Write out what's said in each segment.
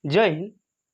जय हिंद।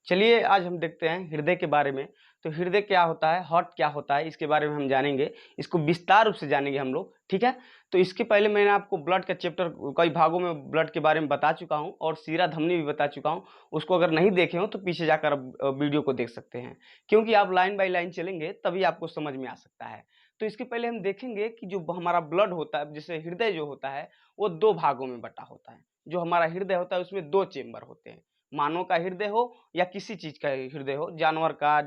चलिए आज हम देखते हैं हृदय के बारे में। तो हृदय क्या होता है, हार्ट क्या होता है, इसके बारे में हम जानेंगे। इसको विस्तार रूप से जानेंगे हम लोग, ठीक है। तो इसके पहले मैंने आपको ब्लड का चैप्टर कई भागों में ब्लड के बारे में बता चुका हूँ और सीरा धमनी भी बता चुका हूँ। उसको अगर नहीं देखे हो तो पीछे जाकर वीडियो को देख सकते हैं, क्योंकि आप लाइन बाय लाइन चलेंगे तभी आपको समझ में आ सकता है। तो इसके पहले हम देखेंगे कि जो हमारा ब्लड होता है, जैसे हृदय जो होता है, वो दो भागों में बटा होता है। जो हमारा हृदय होता है उसमें दो चेम्बर होते हैं। मानव का हृदय हो या किसी चीज का हृदय हो, जानवर का,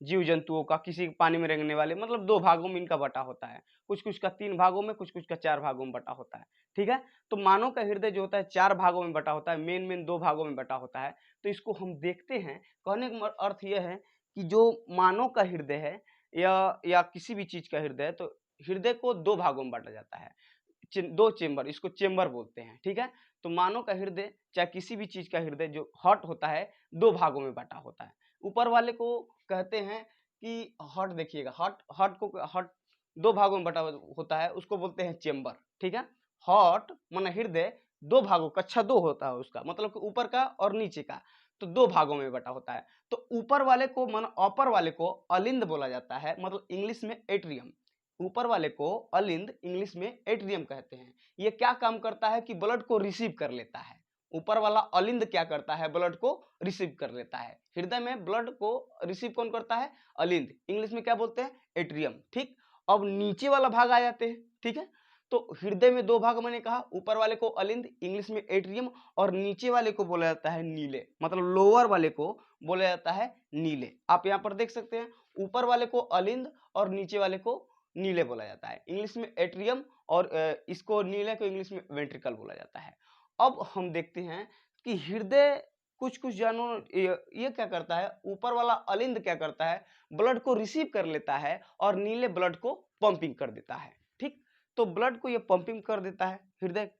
जीव जंतुओं का, किसी पानी में रेंगने वाले, मतलब दो भागों में इनका बटा होता है। कुछ कुछ का तीन भागों में, कुछ कुछ का चार भागों में बटा होता है, ठीक है। तो मानव का हृदय जो होता है चार भागों में बटा होता है, मेन मेन दो भागों में बटा होता है। तो इसको हम देखते हैं। कहने का अर्थ यह है कि जो मानव का हृदय है या किसी भी चीज का हृदय है, तो हृदय को दो भागों में बांटा जाता है। दो चेम्बर, इसको चेम्बर बोलते हैं, ठीक है। तो मानव का हृदय चाहे किसी भी चीज का हृदय जो हार्ट होता है, दो भागों में बटा होता है। ऊपर वाले को कहते हैं कि हार्ट, देखिएगा हार्ट, हार्ट दो भागों में बटा होता है, उसको बोलते हैं चेम्बर, ठीक है। हार्ट माने हृदय दो भागों, कक्षा दो होता है उसका, मतलब कि ऊपर का और नीचे का। तो दो भागों में बटा होता है। तो ऊपर वाले को मानो अपर वाले को अलिंद बोला जाता है, मतलब इंग्लिश में एट्रियम। ऊपर वाले को अलिंद, इंग्लिश में एट्रियम कहते हैं। ये क्या काम करता है कि ब्लड को रिसीव कर लेता है। ऊपर वाला अलिंद क्या करता है, ब्लड को रिसीव कर लेता है। हृदय में ब्लड को रिसीव कौन करता है, अलिंद, इंग्लिश में क्या बोलते हैं, एट्रियम, ठीक। अब नीचे वाला भाग आ जाते हैं, ठीक है। तो हृदय में दो भाग मैंने कहा, ऊपर वाले को अलिंद, इंग्लिश में एट्रियम, और नीचे वाले को बोला जाता है नीले, मतलब लोअर वाले को बोला जाता है नीले। आप यहाँ पर देख सकते हैं, ऊपर वाले को अलिंद और नीचे वाले को नीले बोला जाता है, इंग्लिश में एट्रियम, और इसको नीले को इंग्लिश में वेंट्रिकल बोला जाता है। अब हम देखते हैं कि हृदय कुछ कुछ जानवर ये क्या करता है, ऊपर वाला अलिंद क्या करता है, ब्लड को रिसीव कर लेता है और नीले ब्लड को पंपिंग कर देता है, ठीक। तो ब्लड को ये पंपिंग कर देता है हृदय।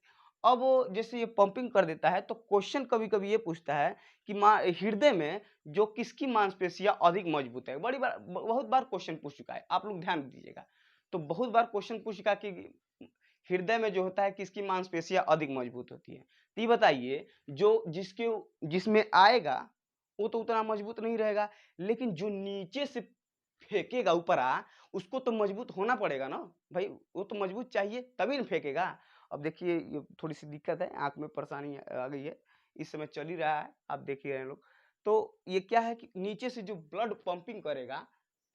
अब जैसे ये पंपिंग कर देता है तो क्वेश्चन कभी कभी ये पूछता है कि हृदय में जो किसकी मांसपेशियां अधिक मजबूत है। बड़ी बार, बहुत बार क्वेश्चन पूछ चुका है, आप लोग ध्यान दीजिएगा। तो बहुत बार क्वेश्चन पूछ चुका कि हृदय में जो होता है किसकी मांसपेशियां अधिक मजबूत होती है। तो ये बताइए, जो जिसमें आएगा वो तो उतना मजबूत नहीं रहेगा, लेकिन जो नीचे से फेंकेगा ऊपर उसको तो मजबूत होना पड़ेगा ना भाई, वो तो मजबूत चाहिए तभी ना फेंकेगा। अब देखिए ये थोड़ी सी दिक्कत है, आंख में परेशानी आ गई है, इस समय चल ही रहा है, आप देख ही रहे हैं लोग। तो ये क्या है कि नीचे से जो ब्लड पंपिंग करेगा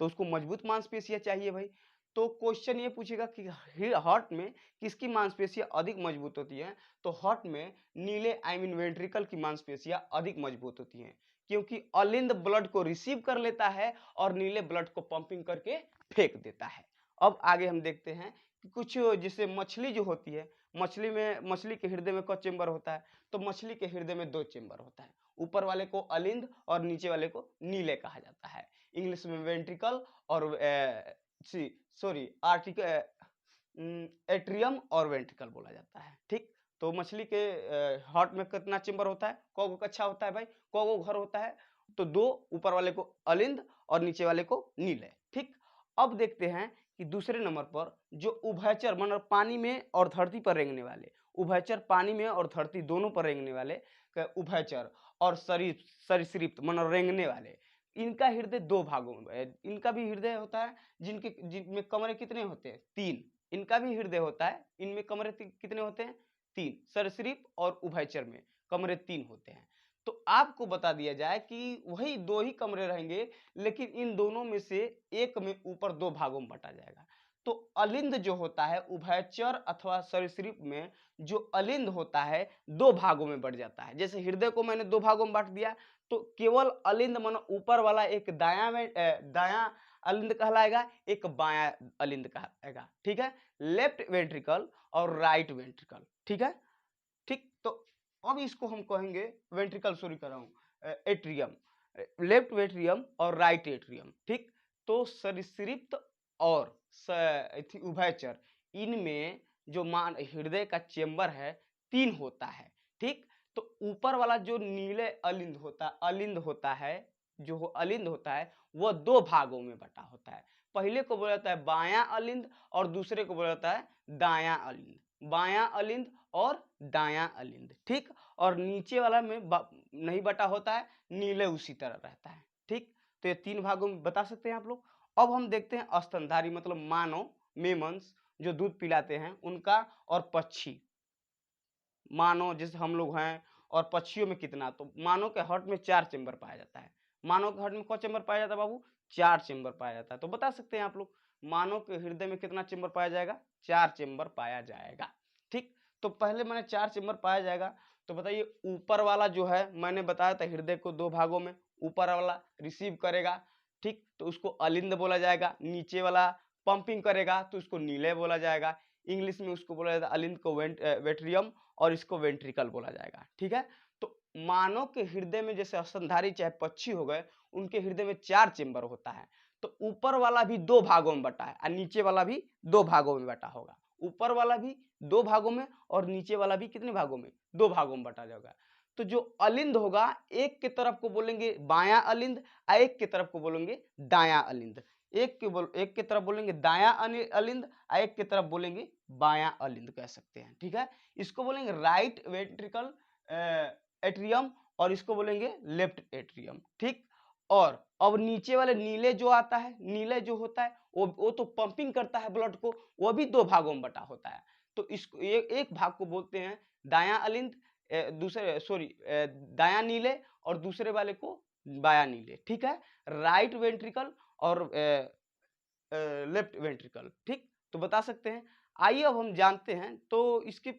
तो उसको मजबूत मांसपेशियां चाहिए भाई। तो क्वेश्चन ये पूछेगा कि हार्ट में किसकी मांसपेशियां अधिक मजबूत होती हैं। तो हार्ट में नीले, आई मीन वेंट्रिकल की मांसपेशियां अधिक मजबूत होती हैं, क्योंकि अलिंद ब्लड को रिसीव कर लेता है और नीले ब्लड को पंपिंग करके फेंक देता है। अब आगे हम देखते हैं कि कुछ जैसे मछली जो होती है, मछली के हृदय में क चेम्बर होता है। तो मछली के हृदय में दो चेम्बर होता है, ऊपर वाले को अलिंद और नीचे वाले को नीले कहा जाता है, इंग्लिश में वेंट्रिकल और सॉरी आर्टिकल, एट्रियम और वेंट्रिकल बोला जाता है, ठीक। तो मछली के हार्ट में कितना चेम्बर होता है, कौ कच्छा होता है भाई, कौ घर होता है। तो दो, ऊपर वाले को अलिंद और नीचे वाले को नीले, ठीक। अब देखते हैं कि दूसरे नंबर पर जो उभयचर, मतलब पानी में और धरती पर रेंगने वाले, उभयचर पानी में और धरती दोनों पर रेंगने वाले उभयचर, और सरीसृप मतलब रेंगने वाले, इनका हृदय दो भागों में इनका भी हृदय होता है, जिनमें कमरे कितने होते हैं, तीन। इनका भी हृदय होता है, इनमें कमरे कितने होते हैं, तीन। सरीसृप और उभयचर में कमरे तीन होते हैं। तो आपको बता दिया जाए कि वही दो ही कमरे रहेंगे, लेकिन इन दोनों में से एक में ऊपर दो भागों में बटा जाएगा। तो अलिंद जो होता है उभयचर अथवा सरीसृप में, जो अलिंद होता है दो भागों में बढ़ जाता है। जैसे हृदय को मैंने दो भागों में बांट दिया, तो केवल अलिंद मन ऊपर वाला एक दाया अलिंद कहलाएगा, एक बाया अलिंद कहलाएगा, ठीक है। लेफ्ट वेंट्रिकल और राइट वेंट्रिकल, ठीक है, ठीक। तो अब इसको हम कहेंगे वेंट्रिकल, सॉरी कर रहा हूं, एट्रियम, लेफ्ट वेट्रियम और राइट एट्रियम, ठीक। तो सरीसृप और उभयचर, इनमें जो मान हृदय का चेंबर है तीन होता है, ठीक। तो ऊपर वाला जो नीले अलिंद होता है, जो अलिंद होता है वह दो भागों में बटा होता है। पहले को बोला जाता है बायां अलिंद और दूसरे को बोला जाता है दायां अलिंद, बायां अलिंद और दायां अलिंद, ठीक। और नीचे वाला में नहीं बटा होता है, नीले उसी तरह रहता है, ठीक। तो ये 3 भागों में बता सकते हैं आप लोग। अब हम देखते हैं स्तनधारी मतलब मानव, मेमन्स जो दूध पिलाते हैं उनका, और पक्षी, मानव जैसे हम लोग हैं, और पक्षियों में कितना, तो मानव के हार्ट में 4 चेंबर पाया जाता है। मानव के हार्ट में कौन चेंबर पाया जाता है बाबू? 4 चेंबर पाया जाता है। तो बता सकते हैं आप लोग मानव के हृदय में कितना चेंबर पाया जाएगा? 4 चेंबर पाया जाएगा, ठीक। तो पहले मैंने 4 चेंबर पाया जाएगा, तो बताइए ऊपर वाला जो है मैंने बताया था हृदय को 2 भागों में, ऊपर वाला रिसीव करेगा, ठीक, तो उसको अलिंद बोला जाएगा। नीचे वाला पंपिंग करेगा तो उसको नीले बोला जाएगा। इंग्लिश में उसको बोला जाता है अलिंद को वेट्रियम, और इसको वेंट्रिकल बोला जाएगा, ठीक है। तो मानव के हृदय में जैसे स्तनधारी चाहे पक्षी हो गए, उनके हृदय में 4 चेंबर होता है। तो ऊपर वाला भी 2 भागों में बटा है और नीचे वाला भी 2 भागों में बटा होगा। ऊपर वाला भी 2 भागों में और नीचे वाला भी कितने भागों में? 2 भागों में बटा जाएगा। तो जो अलिंद होगा, एक की तरफ को बोलेंगे बायां अलिंद और एक की तरफ को बोलेंगे दायां अलिंद। एक की तरफ बोलेंगे दायां अलिंद और एक की तरफ बोलेंगे बायां अलिंद कह सकते हैं, ठीक है। इसको बोलेंगे राइट वेंट्रिकल एट्रियम और इसको बोलेंगे लेफ्ट एट्रियम, ठीक। और अब नीचे वाले नीले जो आता है, नीले जो होता है वो तो पंपिंग करता है ब्लड को, वो भी 2 भागों में बटा होता है। तो इसको एक भाग को बोलते हैं दायां अलिंद, दायां नीले, और दूसरे वाले को बायां नीले, ठीक है। राइट वेंट्रिकल और लेफ्ट वेंट्रिकल, ठीक। तो बता सकते हैं। आइए अब हम जानते हैं, तो इसके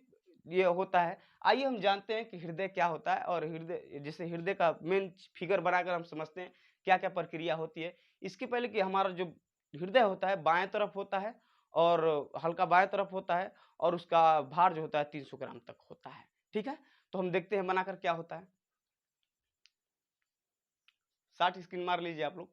ये होता है। आइए हम जानते हैं कि हृदय क्या होता है, और हृदय जैसे हृदय का मेन फिगर बनाकर हम समझते हैं क्या क्या प्रक्रिया होती है। इसके पहले कि हमारा जो हृदय होता है बाएं तरफ होता है, और हल्का बाएं तरफ होता है, और उसका भार जो होता है 300 ग्राम तक होता है, ठीक है। तो हम देखते हैं बनाकर क्या होता है। 60 स्क्रीन मार लीजिए आप लोग।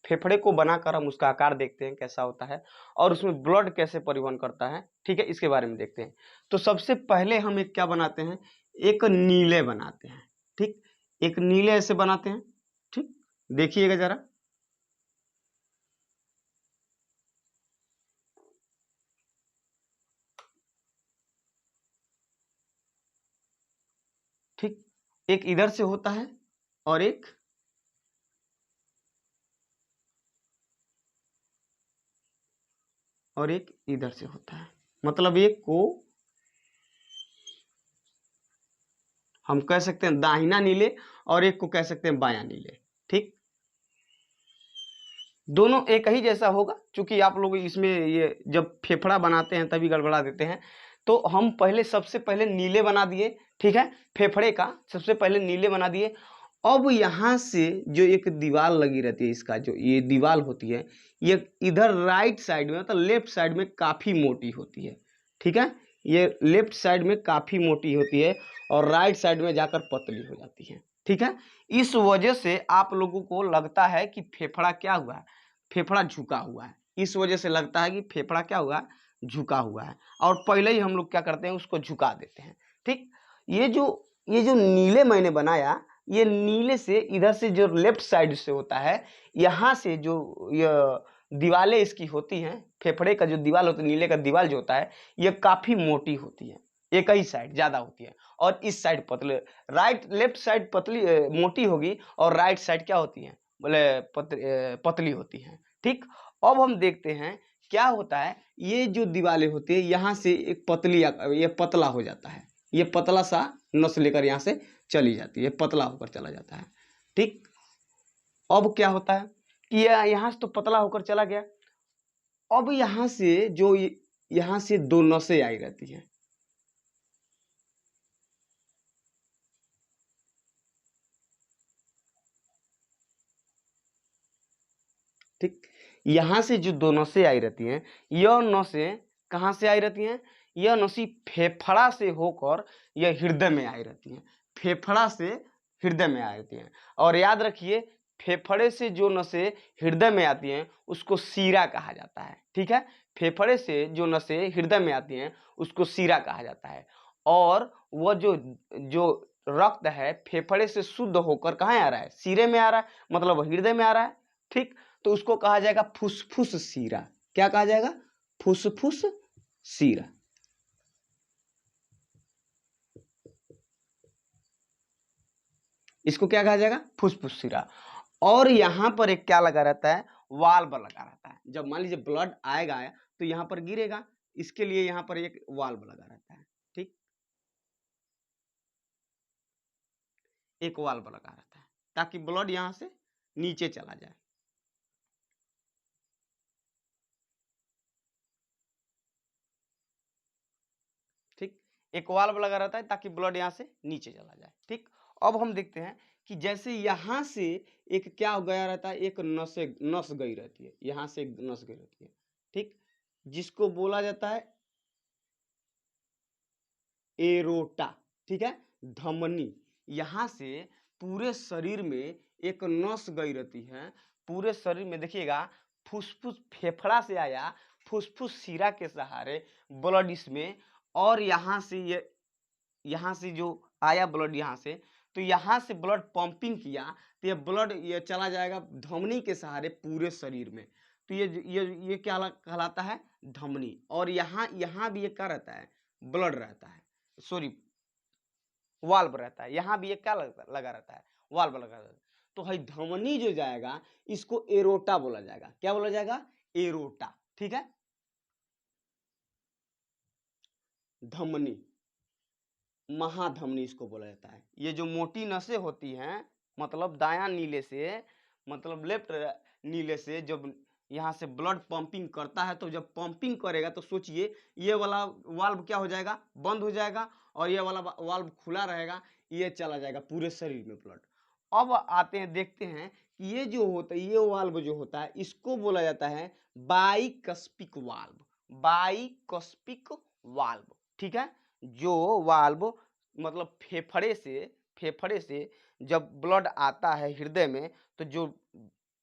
फेफड़े को बनाकर हम उसका आकार देखते हैं कैसा होता है, और उसमें ब्लड कैसे परिवहन करता है, ठीक है, इसके बारे में देखते हैं। तो सबसे पहले हम एक क्या बनाते हैं, एक नीले बनाते हैं, ठीक। एक नीले ऐसे बनाते हैं, ठीक। देखिएगा जरा, ठीक। एक इधर से होता है और एक इधर से होता है। मतलब एक को हम कह सकते हैं दाहिना नीले, और एक को कह सकते हैं बायां नीले, ठीक। दोनों एक ही जैसा होगा, क्योंकि आप लोग इसमें ये जब फेफड़ा बनाते हैं तभी गड़बड़ा देते हैं। तो हम पहले सबसे पहले नीले बना दिए, ठीक है। फेफड़े का सबसे पहले नीले बना दिए। अब यहाँ से जो एक दीवार लगी रहती है, इसका जो ये दीवार होती है, ये इधर राइट साइड में मतलब लेफ्ट साइड में काफ़ी मोटी होती है, ठीक है। ये लेफ्ट साइड में काफ़ी मोटी होती है और राइट साइड में जाकर पतली हो जाती है, ठीक है। इस वजह से आप लोगों को लगता है कि फेफड़ा क्या हुआ है, फेफड़ा झुका हुआ है। इस वजह से लगता है कि फेफड़ा क्या हुआ, झुका हुआ है, और पहले ही हम लोग क्या करते हैं, उसको झुका देते हैं, ठीक। ये जो नीले मैंने बनाया, ये नीले से इधर से जो लेफ्ट साइड से होता है, यहाँ से जो ये दीवालें इसकी होती हैं, फेफड़े का जो दीवाल होता है, नीले का दीवाल जो होता है, ये काफ़ी मोटी होती है, एक ही साइड ज़्यादा होती है, और इस साइड पतले, लेफ्ट साइड पतली मोटी होगी, और राइट साइड क्या होती है, बोले पतली होती है, ठीक। अब हम देखते हैं क्या होता है। ये जो दीवालें होती है, यहाँ से एक पतली, ये पतला हो जाता है, ये पतला सा नस लेकर यहाँ से चली जाती है, पतला होकर चला जाता है, ठीक। अब क्या होता है कि यह यहाँ से तो पतला होकर चला गया। अब यहाँ से जो यहाँ से 2 नसें आई रहती हैं, ठीक। यहाँ से जो 2 नसें आई रहती हैं, यह नसें कहाँ से आई रहती हैं, यह नसें फेफड़ा से होकर यह हृदय में आई रहती हैं, फेफड़ा से हृदय में आई रहती हैं। और याद रखिए, फेफड़े से जो नसें हृदय में आती हैं उसको सीरा कहा जाता है, ठीक है। फेफड़े से जो नसें हृदय में आती हैं उसको सीरा कहा जाता है। और वह जो रक्त है फेफड़े से शुद्ध होकर कहाँ आ रहा है, सीरे में आ रहा है, मतलब हृदय में आ रहा है, ठीक। तो उसको कहा जाएगा फुसफुस सीरा। क्या कहा जाएगा? फुसफुस सिरा। इसको क्या कहा जाएगा? फुसफुस सिरा। और यहां पर एक क्या लगा रहता है? वाल्व लगा रहता है। जब मान लीजिए ब्लड आएगा तो यहां पर गिरेगा, इसके लिए यहां पर एक वाल्व लगा रहता है। ठीक, एक वाल्व लगा रहता है ताकि ब्लड यहां से नीचे चला जाए। ठीक, एक वाल्व लगा रहता है ताकि ब्लड यहां से नीचे चला जाए। ठीक, अब हम देखते हैं कि जैसे यहां से एक क्या गया रहता है? एक नस गई रहती है, यहां से एक नस गई रहती है। ठीक, जिसको बोला जाता है एरोटा। ठीक है, धमनी। यहां से पूरे शरीर में एक नस गई रहती है, पूरे शरीर में। देखिएगा, फुसफुस फेफड़ा से आया, फुसफुस सिरा के सहारे ब्लड इसमें, और यहां से जो आया ब्लड यहां से, तो यहां से ब्लड पंपिंग किया तो ये ब्लड ये चला जाएगा धमनी के सहारे पूरे शरीर में। तो ये क्या कहलाता है? धमनी। और यहां भी ये क्या रहता है? ब्लड रहता है, सॉरी वाल्व रहता है। यहां भी एक क्या लगा रहता है? वाल्व लगा रहता है। तो है धमनी जो जाएगा इसको एरोटा बोला जाएगा। क्या बोला जाएगा? एरोटा। ठीक है, धमनी, महाधमनी इसको बोला जाता है। ये जो मोटी नसें होती हैं, मतलब दायां नीले से, मतलब लेफ्ट नीले से जब यहाँ से ब्लड पंपिंग करता है, तो जब पंपिंग करेगा तो सोचिए ये वाला वाल्व क्या हो जाएगा? बंद हो जाएगा, और ये वाला वाल्व खुला रहेगा, ये चला जाएगा पूरे शरीर में ब्लड। अब आते हैं, देखते हैं कि ये जो होता है, ये वाल्व जो होता है, इसको बोला जाता है बाइकस्पिक वाल्व। बाइकस्पिक वाल्व। ठीक है, जो वाल्व मतलब फेफड़े से जब ब्लड आता है हृदय में, तो जो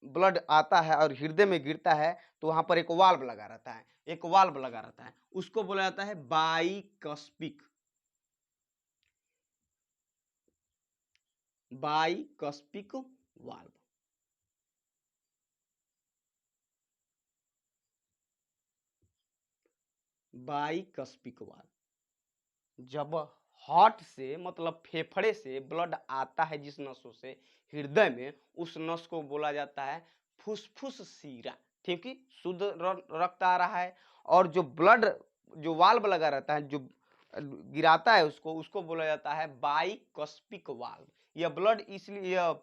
ब्लड आता है और हृदय में गिरता है, तो वहां पर एक वाल्व लगा रहता है, एक वाल्व लगा रहता है, उसको बोला जाता है बाइकस्पिक। बाइकस्पिक वाल्व। बाइकस्पिक वाल्व। जब हार्ट से मतलब फेफड़े से ब्लड आता है जिस नसों से हृदय में, उस नस को बोला जाता है फुसफुस सिरा। ठीक है, शुद्ध रक्त आ रहा है, और जो ब्लड जो वाल्व लगा रहता है, जो गिराता है उसको बोला जाता है बाइकस्पिक वाल्व। यह ब्लड इसलिए, यह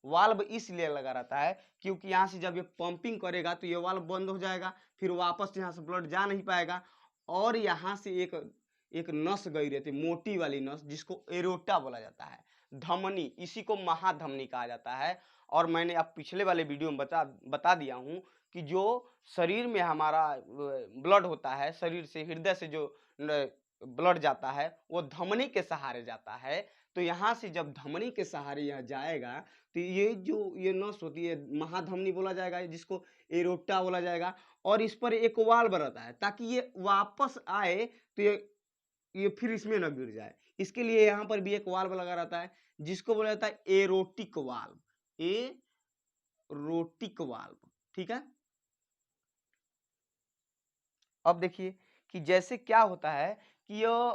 वाल्व इसलिए लगा रहता है क्योंकि यहाँ से जब ये पंपिंग करेगा तो ये वाल्व बंद हो जाएगा, फिर वापस यहाँ से ब्लड जा नहीं पाएगा, और यहाँ से एक नस गई रहती है, मोटी वाली नस, जिसको एरोटा बोला जाता है। धमनी, इसी को महाधमनी कहा जाता है। और मैंने अब पिछले वाले वीडियो में बता दिया हूं कि जो शरीर में हमारा ब्लड होता है, शरीर से हृदय से जो ब्लड जाता है वो धमनी के सहारे जाता है। तो यहाँ से जब धमनी के सहारे यह जाएगा तो ये जो ये नस होती है महाधमनी बोला जाएगा, जिसको एरोटा बोला जाएगा। और इस पर एक वाल्व रहता है ताकि ये वापस आए तो ये फिर इसमें न गिर जाए। इसके लिए यहाँ पर भी एक वाल्व लगा रहता है जिसको बोला जाता है एरोटिक वाल्व। Aortic valve. ठीक है, अब देखिए कि जैसे क्या होता है कि यह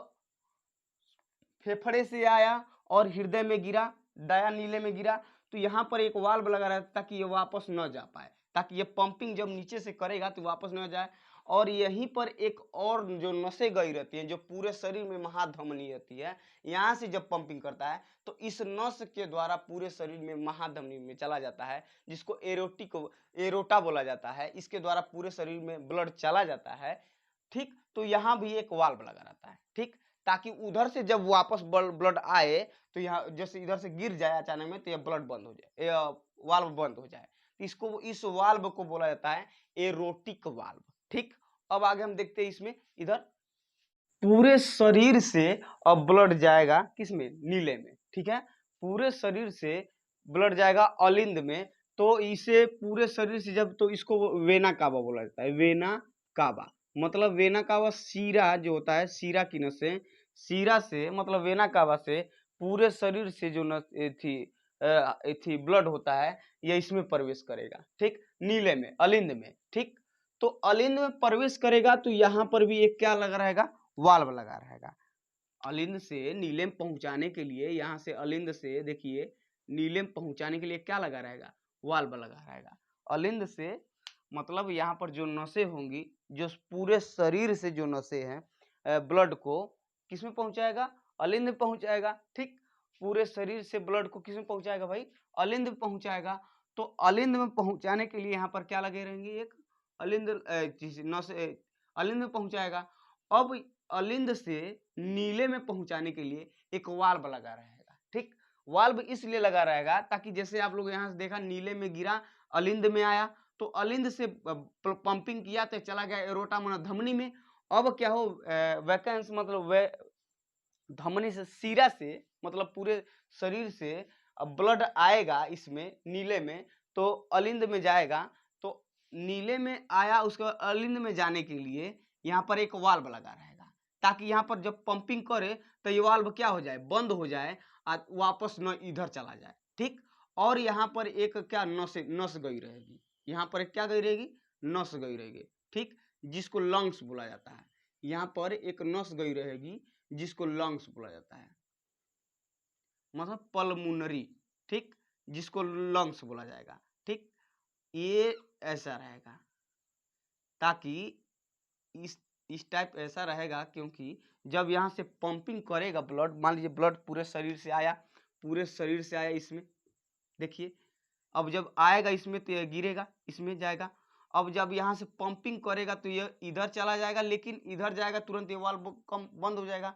फेफड़े से आया और हृदय में गिरा, दाया नीले में गिरा, तो यहाँ पर एक वाल्व लगा रहता है ताकि ये वापस न जा पाए, ताकि ये पंपिंग जब नीचे से करेगा तो वापस न जाए। और यहीं पर एक और जो नसें गई रहती हैं, जो पूरे शरीर में महाधमनी रहती है, यहाँ से जब पंपिंग करता है तो इस नस के द्वारा पूरे शरीर में महाधमनी में चला जाता है, जिसको एरोटा बोला जाता है। इसके द्वारा पूरे शरीर में ब्लड चला जाता है। ठीक, तो यहाँ भी एक वाल्व लगा रहता है। ठीक, ताकि उधर से जब वापस ब्लड आए तो यहाँ जैसे इधर से गिर जाए अचानक में, तो यह ब्लड बंद हो जाए, वाल्व बंद हो जाए। इसको, इस वाल्व को बोला जाता है एरोटिक वाल्व। ठीक, अब आगे हम देखते हैं इसमें, इधर पूरे शरीर से अब ब्लड जाएगा किसमें? नीले में। ठीक है, पूरे शरीर से ब्लड जाएगा अलिंद में। तो इसे पूरे शरीर से जब, तो इसको वेना कावा बोला जाता है। वेना कावा मतलब वेना कावा सीरा जो होता है, सीरा की नसें, सीरा से मतलब वेना कावा से पूरे शरीर से जो नस थी ब्लड होता है, यह इसमें प्रवेश करेगा। ठीक, नीले में, अलिंद में। ठीक, तो अलिंद में प्रवेश करेगा तो यहाँ पर भी एक क्या लगा रहेगा, वाल्व लगा रहेगा। अलिंद से नीले में पहुंचाने के लिए, यहाँ से अलिंद से देखिए नीले में पहुंचाने के लिए क्या लगा रहेगा, वाल्व लगा रहेगा। अलिंद से मतलब यहाँ पर जो नसें होंगी, जो पूरे शरीर से जो नसें हैं ब्लड को किस में पहुंचाएगा, अलिंद में पहुंचाएगा। ठीक, पूरे शरीर से ब्लड को किस में पहुंचाएगा भाई, अलिंद में पहुंचाएगा। तो अलिंद में पहुंचाने के लिए यहाँ पर क्या लगे रहेंगे, एक अलिंद नस अलिंद में पहुंचाएगा। अब अलिंद से नीले में पहुंचाने के लिए एक वाल्व लगा रहेगा। ठीक, वाल्व इसलिए लगा रहेगा ताकि जैसे आप लोग यहाँ से देखा नीले में गिरा, अलिंद में आया, तो अलिंद से पंपिंग किया तो चला गया एरोटा माना धमनी में। अब क्या हो, वैकेंस मतलब धमनी से सीरा से मतलब पूरे शरीर से अब ब्लड आएगा इसमें नीले में, तो अलिंद में जाएगा। तो नीले में आया, उसके बाद अलिंद में जाने के लिए यहाँ पर एक वाल्व लगा रहेगा ताकि यहाँ पर जब पंपिंग करे तो ये वाल्व क्या हो जाए, बंद हो जाए और वापस न इधर चला जाए। ठीक, और यहाँ पर एक क्या नस गई रहेगी, यहाँ पर एक क्या गई रहेगी, नस गई रहेगी। ठीक, जिसको लंग्स बोला जाता है। यहाँ पर एक नस गई रहेगी जिसको लंग्स बोला जाता है, मतलब पल्मोनरी। ठीक, जिसको लंग्स बोला जाएगा। ठीक, ये ऐसा रहेगा ताकि इस टाइप ऐसा रहेगा, क्योंकि जब यहाँ से पंपिंग करेगा ब्लड, मान लीजिए ब्लड पूरे शरीर से आया, पूरे शरीर से आया इसमें, देखिए अब जब आएगा इसमें तो ये गिरेगा, इसमें जाएगा। अब जब यहाँ से पंपिंग करेगा तो ये इधर चला जाएगा, लेकिन इधर जाएगा तुरंत ये वाल्व कम बंद हो जाएगा।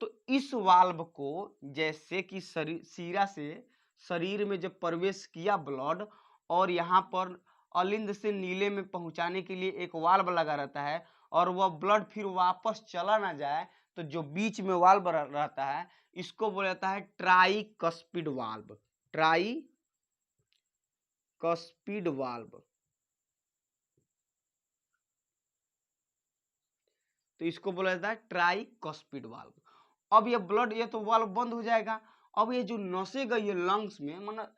तो इस वाल्व को जैसे कि सीरा से शरीर में जब प्रवेश किया ब्लड, और यहाँ पर अलिंद से नीले में पहुंचाने के लिए एक वाल्व लगा रहता है, और वह ब्लड फिर वापस चला ना जाए, तो जो बीच में वाल्व रहता है इसको बोला जाता है ट्राइकस्पिड वाल्व। ट्राइकस्पिड वाल्व, तो इसको बोला जाता है ट्राइकस्पिड वाल्व। अब ये ब्लड, ये तो वाल्व बंद हो जाएगा। अब ये जो नसें गई है लंग्स में, मतलब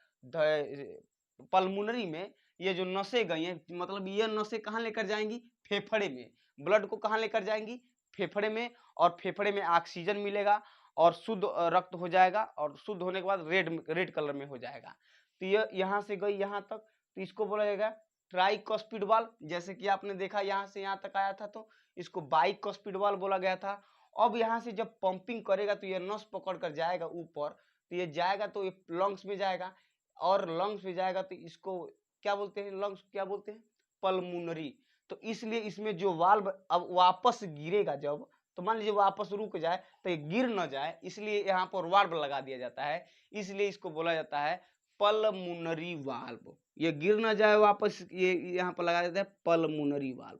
पल्मोनरी में, ये जो नसें गई हैं, मतलब ये नसें कहाँ लेकर जाएंगी, फेफड़े में। ब्लड को कहाँ लेकर जाएंगी, फेफड़े में, और फेफड़े में ऑक्सीजन मिलेगा और शुद्ध रक्त हो जाएगा, और शुद्ध होने के बाद रेड कलर में हो जाएगा। तो ये यहाँ से गई यहाँ तक, तो इसको बोला जाएगा ट्राइकस्पिड वाल्व। जैसे कि आपने देखा यहाँ से यहाँ तक आया था तो इसको बाइकस्पिड वाल्व बोला गया था। अब यहाँ से जब पंपिंग करेगा तो ये नस पकड़ कर जाएगा ऊपर, तो ये जाएगा तो ये लंग्स में जाएगा, और लंग्स में जाएगा तो इसको क्या बोलते हैं, लंग्स क्या बोलते हैं, पल्मोनरी। तो इसलिए इसमें जो वाल्व अब वापस गिरेगा जब, तो मान लीजिए वापस रुक जाए तो ये गिर न जाए, इसलिए यहाँ पर वाल्व लगा दिया जाता है। इसलिए इसको बोला जाता है पल्मोनरी वाल्व। ये गिर न जाए वापस, ये यहाँ पर लगा देता है पल्मोनरी वाल्व।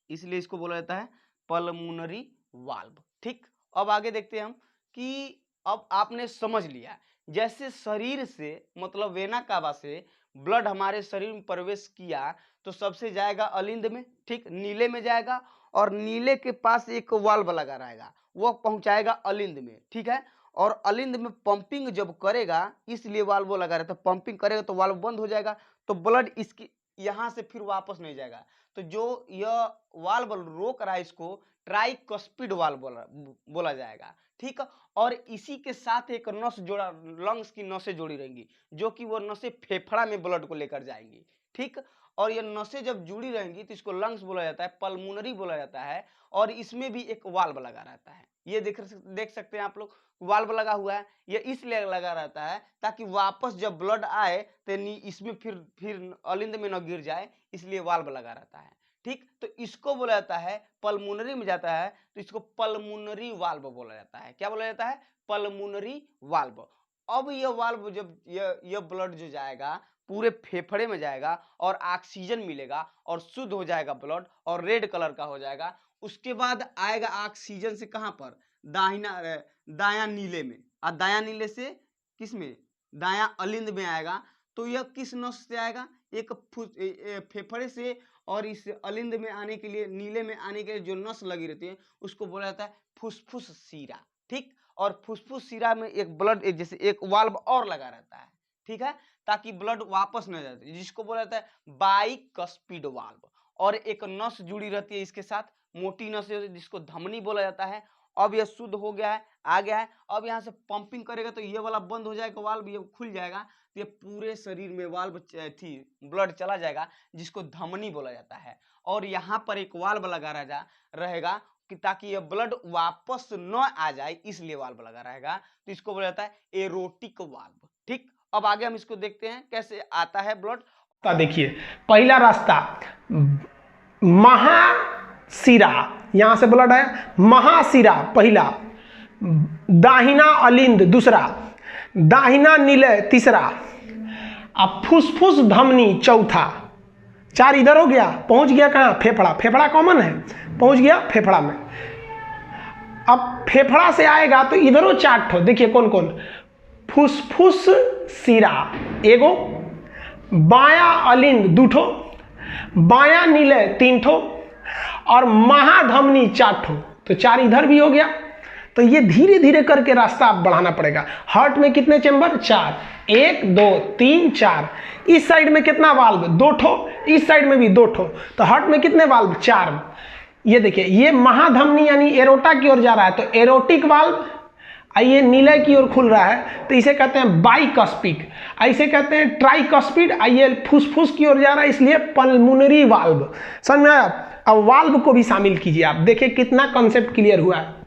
इसलिए इसको बोला जाता है पल्मोनरी वाल्व। ठीक, अब आगे देखते हैं हम कि अब आपने समझ लिया, जैसे शरीर से मतलब वेना कावा से ब्लड हमारे शरीर में प्रवेश किया तो सबसे जाएगा अलिंद में। ठीक, नीले में जाएगा, और नीले के पास एक वाल्व लगा रहेगा, वो पहुंचाएगा अलिंद में। ठीक है, और अलिंद में पंपिंग जब करेगा, इसलिए वाल्व लगा रहता है, पंपिंग करेगा तो वाल्व बंद हो जाएगा, तो ब्लड इसकी यहां से फिर वापस नहीं जाएगा। तो जो यह वाल्व रोक रहा है इसको ट्राइकस्पिड वाल्व बोला जाएगा। ठीक, और इसी के साथ एक नस जोड़ा, लंग्स की नसें जोड़ी रहेंगी, जो कि वो नसें फेफड़ा में ब्लड को लेकर जाएंगी। ठीक, और ये नसें जब जुड़ी रहेंगी तो इसको लंग्स बोला जाता है, पल्मोनरी बोला जाता है, और इसमें भी एक वाल्व लगा रहता है। ये देख सकते हैं आप लोग, वाल्व लगा हुआ है। ये इसलिए लगा रहता है ताकि वापस जब ब्लड आए तो इसमें फिर अलिंद में न गिर जाए, इसलिए वाल्व लगा रहता है। ठीक, तो इसको बोला जाता है, पल्मोनरी में जाता है तो इसको पल्मोनरी वाल्व बोला जाता है। क्या बोला जाता है, पल्मोनरी वाल्व। अब ये वाल्व जब ये ब्लड जो जाएगा पूरे फेफड़े में जाएगा, और ऑक्सीजन मिलेगा और शुद्ध हो जाएगा ब्लड, और रेड कलर का हो जाएगा। उसके बाद आएगा ऑक्सीजन से कहां पर, दाया नीले में, और दाया नीले से किस में, दाया अलिंद में आएगा। तो यह किस नस से आएगा, एक फेफड़े से, और इस अलिंद में आने के लिए, नीले में आने के लिए जो नस लगी रहती है उसको बोला जाता है फुसफुस सीरा। ठीक, और फुसफुस सीरा में एक ब्लड जैसे एक वाल्व और लगा रहता है। ठीक है, ताकि ब्लड वापस न जाए, जिसको बोला जाता है बाइकस्पिड वाल्व। और एक नस जुड़ी रहती है इसके साथ, मोटी नस जिसको धमनी बोला जाता है। अब यह शुद्ध हो गया है, आ गया है, अब यहाँ से पंपिंग करेगा तो ये वाला बंद हो जाएगा, वाल्व ये खुल जाएगा, तो ये पूरे शरीर में वाल्व थी ब्लड चला जाएगा, जिसको धमनी बोला जाता है। और यहाँ पर एक वाल्व लगा रहेगा कि ताकि ये ब्लड वापस न आ जाए, इसलिए वाल्व लगा रहेगा, तो इसको बोला जाता है एरोटिक वाल्व। ठीक, अब आगे हम इसको देखते हैं कैसे आता है ब्लड। देखिए पहला रास्ता महाशिरा, यहां से ब्लड है, महाशिरा पहला, दाहिना अलिंद दूसरा, दाहिना निलय तीसरा, अब फुसफुस धमनी चौथा। 4 इधर हो गया, पहुंच गया कहां, फेफड़ा, फेफड़ा कॉमन है, पहुंच गया फेफड़ा में। अब फेफड़ा से आएगा तो इधरों 4 ठो, देखिए कौन कौन, फुसफुस शिरा एगो, बाया अलिंद 2 ठो, बाया निलय 3 ठो, और महाधमनी 4 ठो। तो 4 इधर भी हो गया। तो ये धीरे धीरे करके रास्ता आप बढ़ाना पड़ेगा। हार्ट में कितने चेंबर, 4, 1 2 3 4। इस साइड में कितना वाल्व, 2 ठो, इस साइड में भी 2 ठो। तो हार्ट में कितने वाल्व, 4। ये देखिए ये महाधमनी यानी एरोटा की ओर जा रहा है, तो एरोटिक वाल्व, ये निलय की ओर खुल रहा है, तो इसे कहते हैं बाइकस्पिड, ऐसे कहते हैं ट्राइकस्पिड। ये फुसफुस की ओर जा रहा है, इसलिए पल्मोनरी वाल्व। समझ में आया? अब वाल्व को भी शामिल कीजिए, आप देखिए कितना कॉन्सेप्ट क्लियर हुआ है।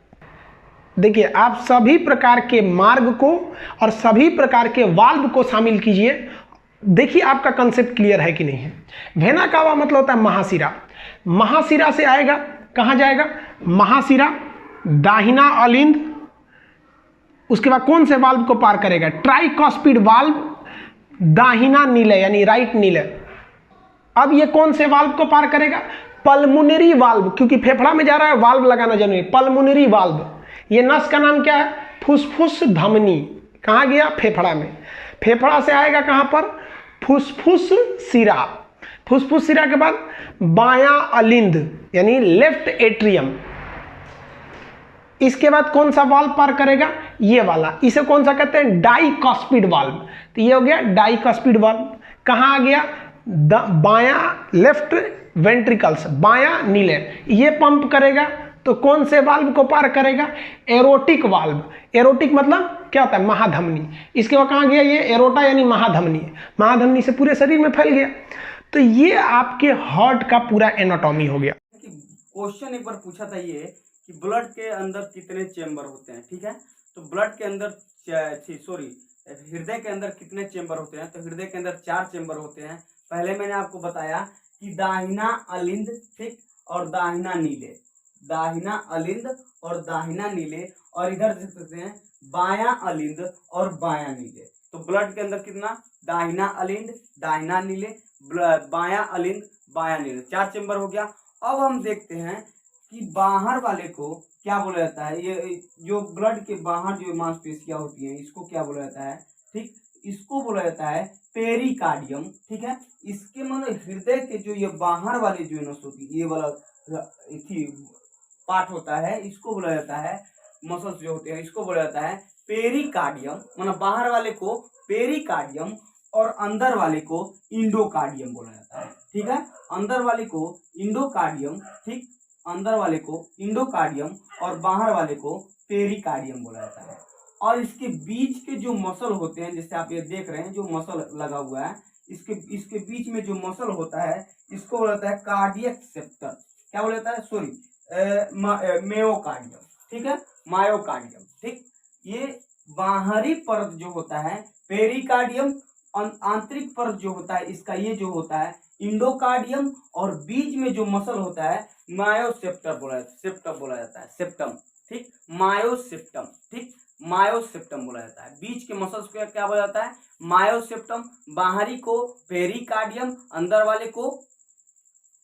देखिए आप सभी प्रकार के मार्ग को और सभी प्रकार के वाल्व को शामिल कीजिए, देखिए आपका कॉन्सेप्ट क्लियर है कि नहीं है। वेना कावा मतलब होता है महाशिरा, महाशिरा से आएगा कहां जाएगा, महाशिरा, दाहिना अलिंद, उसके बाद कौन से वाल्व को पार करेगा, ट्राइकॉस्पिड वाल्व, दाहिना निलय यानी राइट निलय। अब ये कौन से वाल्व को पार करेगा, पल्मोनरी वाल्व, क्योंकि फेफड़ा में जा रहा है, वाल्व लगाना जरूरी है, पल्मोनरी वाल्व। ये नस का नाम क्या है, फुसफुस धमनी, कहां गया, फेफड़ा में। फेफड़ा से आएगा कहां पर, फुसफुस शिरा, फुसफुस शिरा के बाद बायां अलिंद यानी लेफ्ट एट्रियम। इसके बाद कौन सा वाल्व पार करेगा, ये वाला, इसे कौन सा कहते हैं, डाइकॉस्पिड वाल्व। तो ये हो गया डाइकॉस्पिड वाल्व। कहां आ गया, बायां लेफ्ट वेंट्रिकल्स, बायां निलय, ये पंप करेगा। तो कौन से वाल्व को पार करेगा, एरोटिक वाल्व। एरोटिक मतलब क्या होता है, महाधमनी। इसके बाद कहां गया, ये एरोटा यानी महाधमनी, महाधमनी से पूरे शरीर में फैल गया। तो ये आपके हार्ट का पूरा एनाटॉमी हो गया। क्वेश्चन एक बार पूछा था ये कि ब्लड के अंदर कितने चेंबर होते हैं, ठीक है। तो ब्लड के अंदर हृदय के अंदर कितने चेंबर होते हैं, तो हृदय के अंदर 4 चेंबर होते हैं। पहले मैंने आपको बताया कि दाहिना अलिंद, ठीक, और दाहिना नीले, दाहिना अलिंद और दाहिना नीले, और इधर देख सकते हैं बायां अलिंद और बायां नीले। तो ब्लड के अंदर कितना, दाहिना अलिंद, दाहिना नीले, बायां अलिंद, बायां नीले, 4 चेंबर हो गया। अब हम देखते हैं कि बाहर वाले को क्या बोला जाता है, ये जो ब्लड के बाहर जो मांसपेशियां होती हैं, इसको क्या बोला जाता है, ठीक, इसको बोला जाता है पेरिकार्डियम, ठीक है। इसके मतलब हृदय के जो ये बाहर वाली जो नस होती है, ये वाला पार्ट होता है, इसको बोला जाता है, मसल्स जो होते हैं इसको बोला जाता है पेरिकार्डियम। मतलब बाहर वाले को पेरिकार्डियम और अंदर वाले को इंडोकार्डियम बोला जाता है, ठीक है। अंदर वाले को इंडोकार्डियम, ठीक, अंदर वाले को इंडोकार्डियम और बाहर वाले को पेरिकार्डियम बोला जाता है। और इसके बीच के जो मसल होते हैं, जैसे आप ये देख रहे हैं जो मसल लगा हुआ है, इसके बीच में जो मसल होता है, इसको बोला जाता है कार्डियक सेप्टर। क्या बोला जाता है, सॉरी, मेयोकार्डियम, ठीक है, मायोकार्डियम, ठीक। ये बाहरी परत जो होता है पेरिकार्डियम, आंतरिक परत जो होता है इसका ये जो होता है इंडोकार्डियम, और बीच में जो मसल होता है मायोसेप्टम बोला जाता है, सेप्टम, ठीक, मायोसेप्टम, ठीक, मायोसेप्टम बोला जाता है। बीच के मसल्स को क्या बोला जाता है, मायोसेप्टम। बाहरी को पेरिकार्डियम, अंदर वाले को,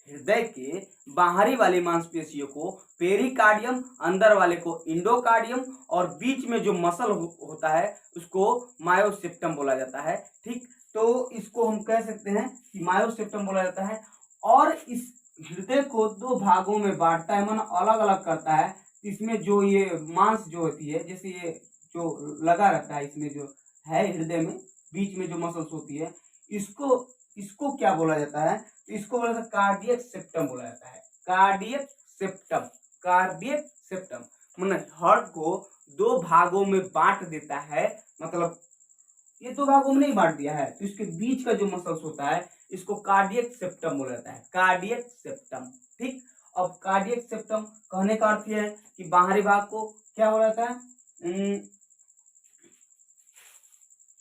हृदय के बाहरी वाली मांसपेशियों को पेरिकार्डियम, अंदर वाले को इंडोकार्डियम, और बीच में जो मसल होता है उसको मायोसेप्टम बोला जाता है, ठीक। तो इसको हम कह सकते हैं कि मायोसेप्टम बोला जाता है। और इस हृदय को 2 भागों में बांटता है, मन अलग अलग करता है। इसमें जो ये मांस जो होती है, जैसे ये जो लगा रहता है, इसमें जो है हृदय में बीच में जो मसल्स होती है, इसको इसको क्या बोला जाता है? इसको बोला जाता है कार्डियक सेप्टम बोला जाता है। कार्डियक सेप्टम, कार्डियक सेप्टम मतलब हार्ट को दो भागों में बांट देता है, मतलब ये दो भागों में नहीं बांट दिया है, तो इसके बीच का जो मसल्स होता है इसको कार्डियक सेप्टम बोला जाता है, कार्डियक सेप्टम। ठीक, अब कार्डियक सेप्टम कहने का अर्थ यह है कि बाहरी भाग को क्या हो जाता है?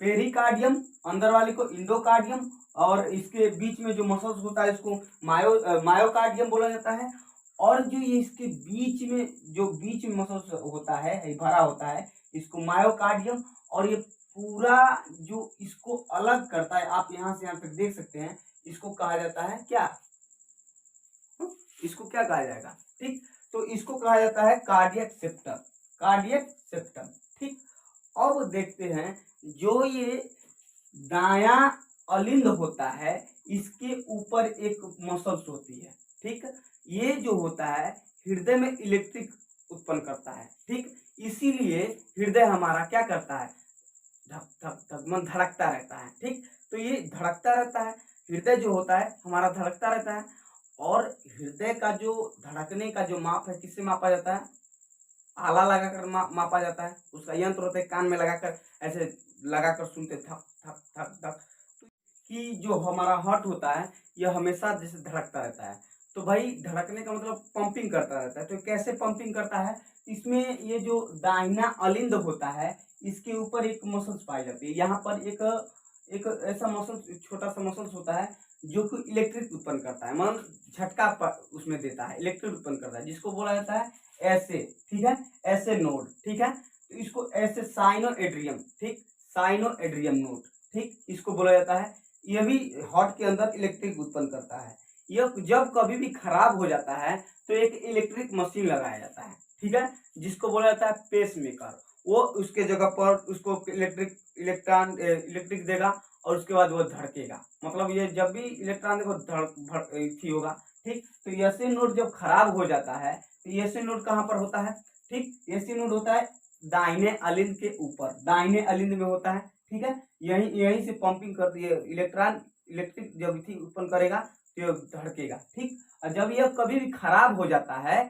पेरिकार्डियम, अंदर वाले को इंडोकार्डियम, और इसके बीच में जो मसल्स होता है इसको मायोकार्डियम बोला जाता है। और जो ये इसके बीच में जो बीच में मसल्स होता है भरा होता है इसको मायोकार्डियम, और ये पूरा जो इसको अलग करता है, आप यहाँ से यहाँ तक देख सकते हैं, इसको कहा जाता है क्या? इसको क्या कहा जाएगा? ठीक, तो इसको कहा जाता है कार्डियक सेप्टम, कार्डियक सेप्टम। ठीक, अब देखते हैं जो ये दाया अलिंद होता है इसके ऊपर एक मसल्स होती है। ठीक, ये जो होता है हृदय में इलेक्ट्रिक उत्पन्न करता है। ठीक, इसीलिए हृदय हमारा क्या करता है? धक धक धक मन धड़कता रहता है। ठीक, तो ये धड़कता रहता है, हृदय जो होता है हमारा धड़कता रहता है। और हृदय का जो धड़कने का जो माप है किससे मापा जाता है? आला लगाकर मापा जाता है, उसका यंत्र होता है, कान में लगाकर ऐसे लगाकर सुनते थक थक थक थक, कि जो हमारा हार्ट होता है यह हमेशा जैसे धड़कता रहता है। तो भाई धड़कने का मतलब पंपिंग करता रहता है। तो कैसे पंपिंग करता है? इसमें ये जो दाहिना अलिंद होता है इसके ऊपर एक मसल्स पाई जाती है। यहाँ पर एक ऐसा मसल्स, छोटा सा मसल्स होता है जो कि इलेक्ट्रिक उत्पन्न करता है, मतलब झटका उसमें देता है, इलेक्ट्रिक उत्पन्न करता है, जिसको बोला जाता है ऐसे। ठीक है, ऐसे नोड। ठीक है, तो इसको ऐसे साइनोएड्रियम, ठीक, साइनोएड्रियम नोड, ठीक, इसको बोला जाता है। यह भी हार्ट के अंदर इलेक्ट्रिक उत्पन्न करता है। यह जब कभी भी खराब हो जाता है तो एक इलेक्ट्रिक मशीन लगाया जाता है। ठीक है, जिसको बोला जाता है पेस मेकर। वो उसके जगह पर उसको इलेक्ट्रिक देगा और उसके बाद वो धड़केगा, मतलब ये जब भी इलेक्ट्रॉन देखो थी होगा। ठीक, तो एसी नोड जब खराब हो जाता है तो एसी नोड कहाँ पर होता है? ठीक, एसी नोड होता है दाहिने अलिंद के ऊपर, दाहिने अलिंद में होता है। ठीक है, यहीं से पंपिंग करती है, इलेक्ट्रिक जब थी उत्पन्न करेगा तो ये धड़केगा। ठीक, और जब यह कभी भी खराब हो जाता है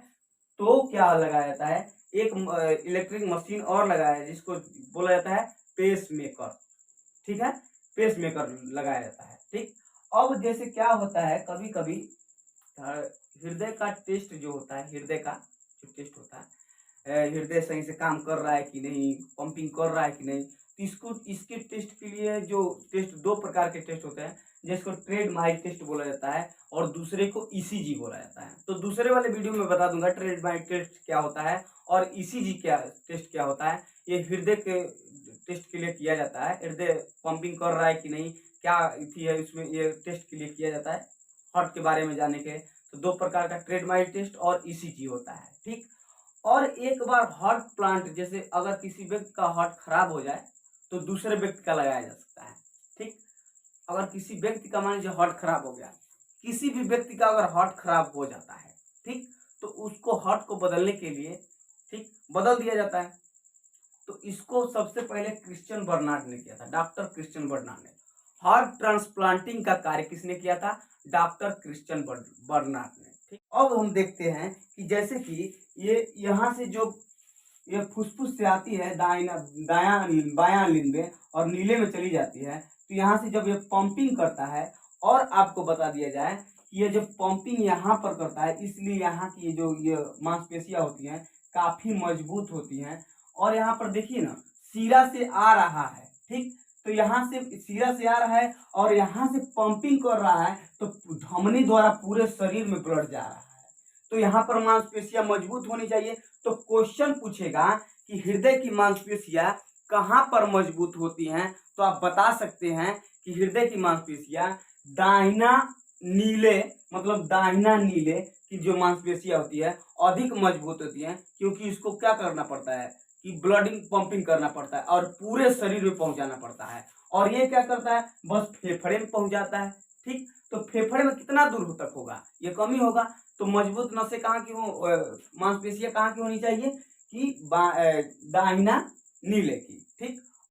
तो क्या लगाया जाता है? एक इलेक्ट्रिक मशीन और लगाया है जिसको बोला जाता है पेस मेकर। ठीक है, पेस मेकर लगाया जाता है। ठीक, अब जैसे क्या होता है कभी कभी हृदय का टेस्ट जो होता है, हृदय का जो टेस्ट होता है, हृदय सही से काम कर रहा है कि नहीं, पंपिंग कर रहा है कि नहीं, तो इसके टेस्ट के लिए जो टेस्ट, दो प्रकार के टेस्ट होते हैं, जिसको ट्रेड माइल टेस्ट बोला जाता है और दूसरे को ईसीजी बोला जाता है। तो दूसरे वाले वीडियो में बता दूंगा ट्रेड माइल टेस्ट क्या होता है और ईसीजी क्या टेस्ट क्या होता है। ये हृदय के टेस्ट के लिए किया जाता है, हृदय पंपिंग कर रहा है कि नहीं, क्या थी है इसमें, ये टेस्ट के लिए किया जाता है हार्ट के बारे में जानने के। तो दो प्रकार का ट्रेड माइल टेस्ट और ईसीजी होता है। ठीक, और एक बार हार्ट प्लांट, जैसे अगर किसी व्यक्ति का हार्ट खराब हो जाए तो दूसरे व्यक्ति का लगाया जा सकता है। ठीक, अगर किसी व्यक्ति का मान लीजिए हार्ट खराब हो गया, किसी भी व्यक्ति का अगर हार्ट खराब हो जाता है, ठीक, तो उसको हार्ट को बदलने के लिए, ठीक, बदल दिया जाता है। तो इसको सबसे पहले क्रिश्चियन बर्नार्ड ने किया था, डॉक्टर क्रिश्चियन बर्नार्ड ने। हार्ट ट्रांसप्लांटिंग का कार्य किसने किया था? डॉक्टर क्रिश्चियन बर्नार्ड ने। ठीक, अब हम देखते हैं कि जैसे कि ये यहाँ से जो ये फुसफुस से आती है बायां अलिंद में और नीले में चली जाती है, तो यहाँ से जब ये पंपिंग करता है, और आपको बता दिया जाए कि ये जब पंपिंग यहाँ पर करता है इसलिए यहाँ की ये मांसपेशियां होती हैं काफी मजबूत होती हैं। और यहाँ पर देखिए ना, सीरा से आ रहा है। ठीक, तो यहाँ से सीरा से आ रहा है और यहाँ से पंपिंग कर रहा है, तो धमनी द्वारा पूरे शरीर में ब्लड जा रहा है। तो यहाँ पर मांसपेशियां मजबूत होनी चाहिए। तो क्वेश्चन पूछेगा कि हृदय की मांसपेशियां कहाँ पर मजबूत होती हैं, तो आप बता सकते हैं कि हृदय की मांसपेशियां दाहिना नीले, मतलब दाहिना नीले की जो मांसपेशियां होती है अधिक मजबूत होती हैं, क्योंकि इसको क्या करना पड़ता है कि ब्लडिंग पंपिंग करना पड़ता है और पूरे शरीर में पहुंचाना पड़ता है। और ये क्या करता है? बस फेफड़े में पहुंच जाता है। ठीक, तो फेफड़े में कितना दूर तक होगा? ये कम ही होगा। तो मजबूत नसें कहाँ की हो, मांसपेशियां कहाँ की होनी चाहिए कि दाहिना नीले की। ठीक,